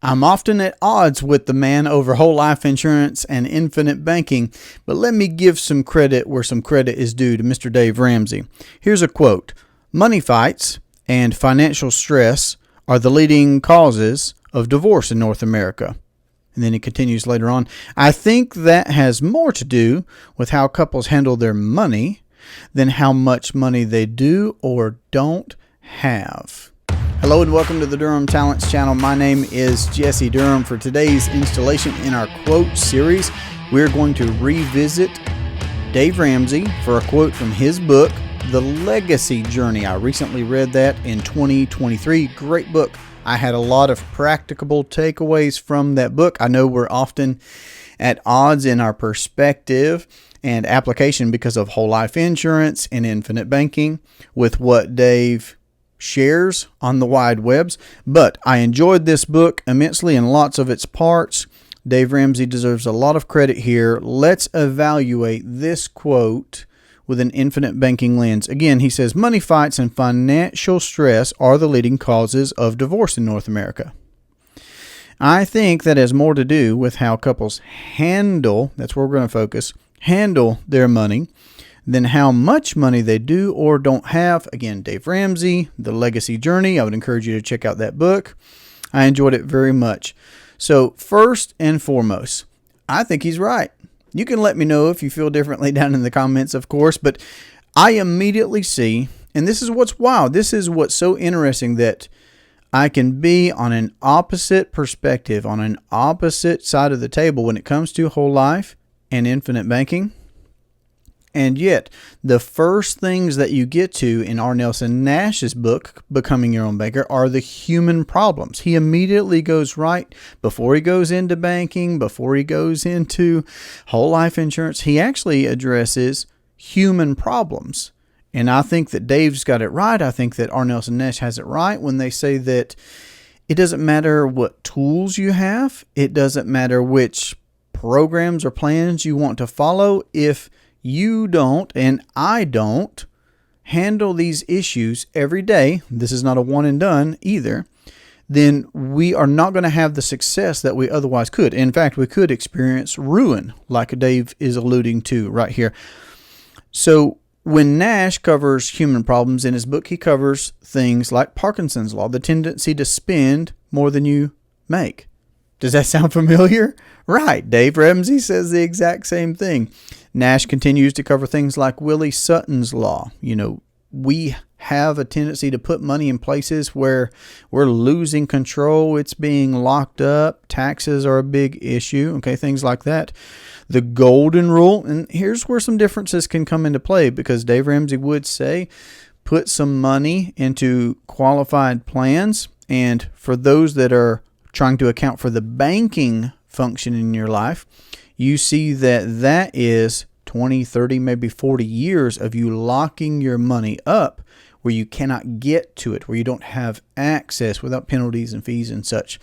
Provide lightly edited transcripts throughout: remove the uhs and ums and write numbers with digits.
I'm often at odds with the man over whole life insurance and infinite banking, but let me give some credit where some credit is due to Mr. Dave Ramsey. Here's a quote: "Money fights and financial stress are the leading causes of divorce in North America." And then he continues later on, "I think that has more to do with how couples handle their money than how much money they do or don't have." Hello and welcome to the Durham Talents channel. My name is Jesse Durham. For today's installation in our quote series, we're going to revisit Dave Ramsey for a quote from his book, The Legacy Journey. I recently read that in 2023. Great book. I had a lot of practicable takeaways from that book. I know we're often at odds in our perspective and application because of whole life insurance and infinite banking with what Dave shares on the wide webs, but I enjoyed this book immensely and lots of its parts. Dave Ramsey deserves a lot of credit here. Let's evaluate this quote with an infinite banking lens. Again, he says, "Money fights and financial stress are the leading causes of divorce in North America. I think that has more to do with how couples handle," that's where we're going to focus, "handle their money than how much money they do or don't have." Again, Dave Ramsey, The Legacy Journey. I would encourage you to check out that book. I enjoyed it very much. So first and foremost, I think he's right. You can let me know if you feel differently down in the comments, of course, but I immediately see, and this is what's wild, this is what's so interesting, that I can be on an opposite perspective, on an opposite side of the table when it comes to whole life and infinite banking. And yet, the first things that you get to in R. Nelson Nash's book, Becoming Your Own Banker, are the human problems. He immediately goes right, before he goes into banking, before he goes into whole life insurance, he actually addresses human problems. And I think that Dave's got it right. I think that R. Nelson Nash has it right when they say that it doesn't matter what tools you have. It doesn't matter which programs or plans you want to follow. If you don't, and I don't, handle these issues every day, this is not a one and done either, then we are not going to have the success that we otherwise could. In fact, we could experience ruin, like Dave is alluding to right here. So when Nash covers human problems in his book, he covers things like Parkinson's law, the tendency to spend more than you make. Does that sound familiar? Right. Dave Ramsey says the exact same thing. Nash continues to cover things like Willie Sutton's law. You know, we have a tendency to put money in places where we're losing control. It's being locked up. Taxes are a big issue. Okay, things like that. The golden rule. And here's where some differences can come into play, because Dave Ramsey would say, put some money into qualified plans. And for those that are trying to account for the banking function in your life, you see that that is 20, 30, maybe 40 years of you locking your money up where you cannot get to it, where you don't have access without penalties and fees and such.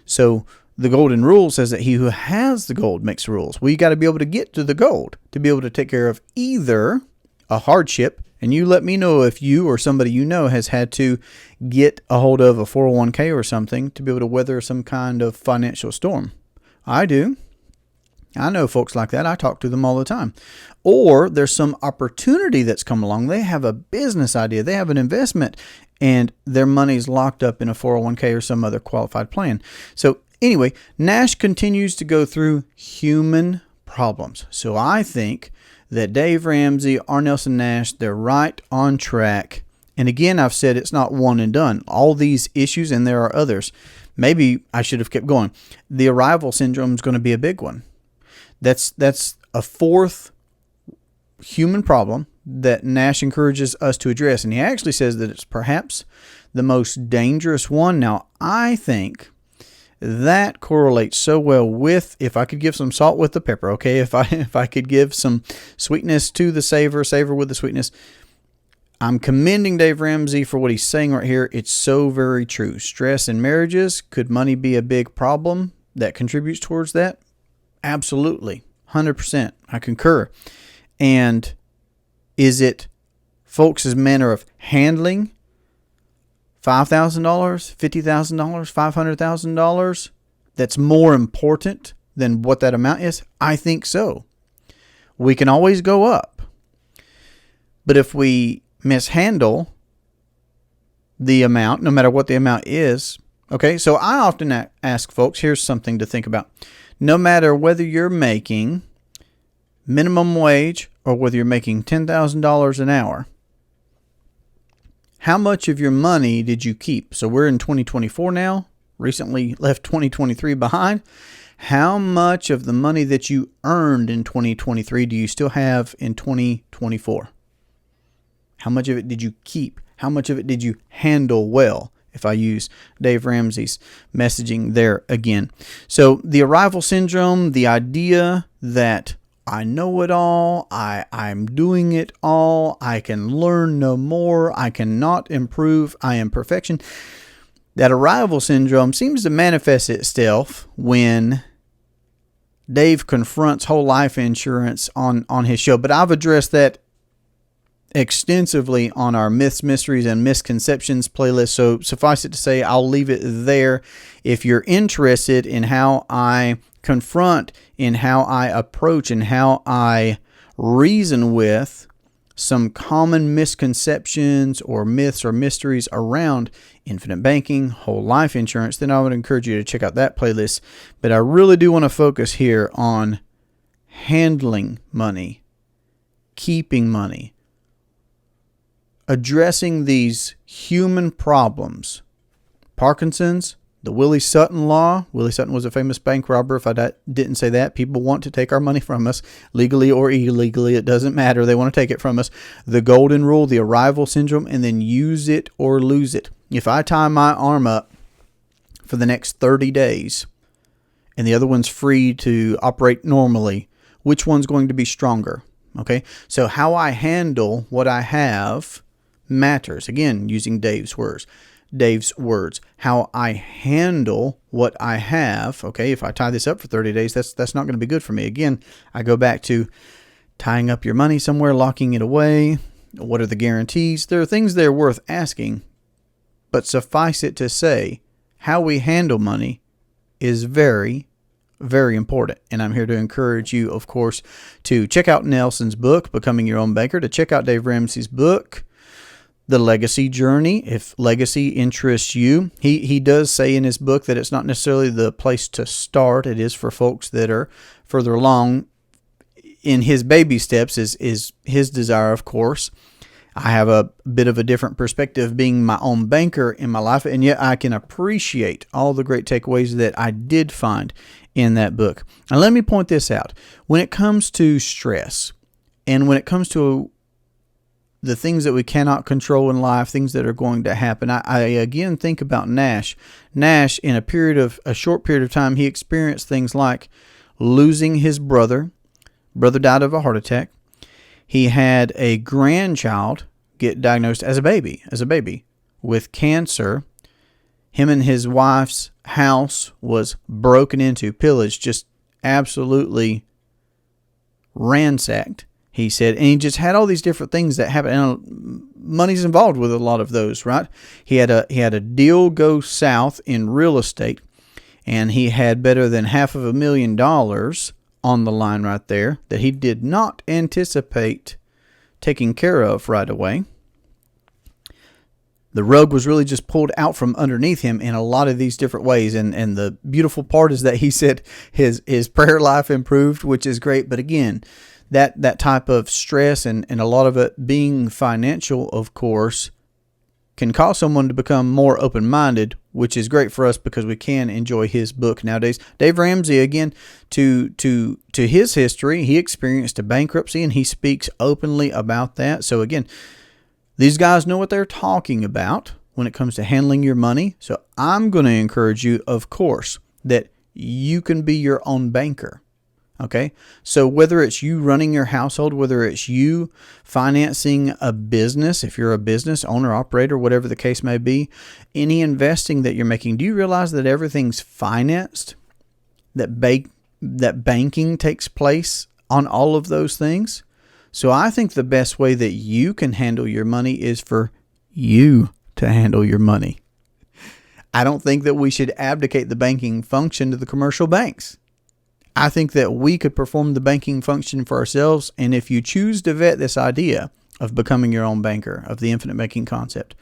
So the golden rule says that he who has the gold makes the rules. Well, you got to be able to get to the gold to be able to take care of either a hardship, and you let me know if you or somebody you know has had to get a hold of a 401k or something to be able to weather some kind of financial storm. I do. I know folks like that. I talk to them all the time. Or there's some opportunity that's come along. They have a business idea. They have an investment, and their money's locked up in a 401k or some other qualified plan. So anyway, Nash continues to go through human problems. So I think that Dave Ramsey, R. Nelson Nash, they're right on track. And again, I've said it's not one and done. All these issues, and there are others. Maybe I should have kept going. The arrival syndrome is going to be a big one. That's a fourth human problem that Nash encourages us to address. And he actually says that it's perhaps the most dangerous one. Now, I think that correlates so well with, if I could give some salt with the pepper, okay? If I could give some sweetness to the savor with the sweetness. I'm commending Dave Ramsey for what he's saying right here. It's so very true. Stress in marriages. Could money be a big problem that contributes towards that? Absolutely. 100%. I concur. And is it folks' manner of handling $5,000, $50,000, $500,000 that's more important than what that amount is? I think so. We can always go up. But if we mishandle the amount, no matter what the amount is, okay, so I often ask folks, here's something to think about. No matter whether you're making minimum wage or whether you're making $10,000 an hour, how much of your money did you keep? So we're in 2024 now, recently left 2023 behind. How much of the money that you earned in 2023 do you still have in 2024? How much of it did you keep? How much of it did you handle well? If I use Dave Ramsey's messaging there again. So the arrival syndrome, the idea that I know it all, I'm doing it all, I can learn no more, I cannot improve, I am perfection. That arrival syndrome seems to manifest itself when Dave confronts whole life insurance on his show. But I've addressed that extensively on our Myths, Mysteries, and Misconceptions playlist. So suffice it to say, I'll leave it there. If you're interested in how I confront, in how I approach, and how I reason with some common misconceptions or myths or mysteries around infinite banking, whole life insurance, then I would encourage you to check out that playlist. But I really do want to focus here on handling money, keeping money, addressing these human problems. Parkinson's, the Willie Sutton law. Willie Sutton was a famous bank robber. If I didn't say that, people want to take our money from us, legally or illegally. It doesn't matter. They want to take it from us. The golden rule, the arrival syndrome, and then use it or lose it. If I tie my arm up for the next 30 days and the other one's free to operate normally, which one's going to be stronger? Okay, so how I handle what I have matters. Again, using Dave's words. How I handle what I have. Okay, if I tie this up for 30 days, that's not going to be good for me. Again, I go back to tying up your money somewhere, locking it away. What are the guarantees? There are things that are worth asking, but suffice it to say, how we handle money is very, very important. And I'm here to encourage you, of course, to check out Nelson's book, Becoming Your Own Banker, to check out Dave Ramsey's book, The Legacy Journey, if legacy interests you. He does say in his book that it's not necessarily the place to start. It is for folks that are further along in his baby steps, is his desire, of course. I have a bit of a different perspective being my own banker in my life, and yet I can appreciate all the great takeaways that I did find in that book. Now, let me point this out. When it comes to stress, and when it comes to the things that we cannot control in life, things that are going to happen, I again think about Nash. Nash, in a short period of time, he experienced things like losing his brother. Brother died of a heart attack. He had a grandchild get diagnosed as a baby with cancer. Him and his wife's house was broken into, pillaged, just absolutely ransacked, he said. And he just had all these different things that happened. And money's involved with a lot of those, right? He had a deal go south in real estate, and he had better than $500,000 on the line right there that he did not anticipate taking care of right away. The rug was really just pulled out from underneath him in a lot of these different ways. And the beautiful part is that he said his prayer life improved, which is great. But again, that type of stress and a lot of it being financial, of course, can cause someone to become more open-minded, which is great for us because we can enjoy his book nowadays. Dave Ramsey, again, to his history, he experienced a bankruptcy and he speaks openly about that. So again, these guys know what they're talking about when it comes to handling your money. So I'm going to encourage you, of course, that you can be your own banker. Okay, so whether it's you running your household, whether it's you financing a business, if you're a business owner, operator, whatever the case may be, any investing that you're making, do you realize that everything's financed? That banking takes place on all of those things? So I think the best way that you can handle your money is for you to handle your money. I don't think that we should abdicate the banking function to the commercial banks. I think that we could perform the banking function for ourselves. And if you choose to vet this idea of becoming your own banker, of the infinite banking concept,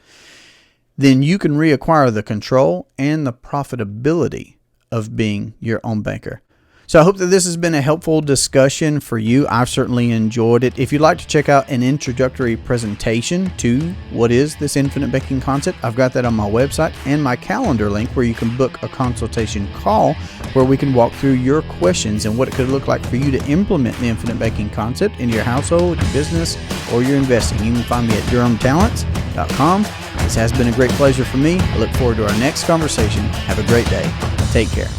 then you can reacquire the control and the profitability of being your own banker. So I hope that this has been a helpful discussion for you. I've certainly enjoyed it. If you'd like to check out an introductory presentation to what is this infinite banking concept, I've got that on my website and my calendar link where you can book a consultation call where we can walk through your questions and what it could look like for you to implement the infinite banking concept in your household, your business, or your investing. You can find me at durhamtalents.com. This has been a great pleasure for me. I look forward to our next conversation. Have a great day. Take care.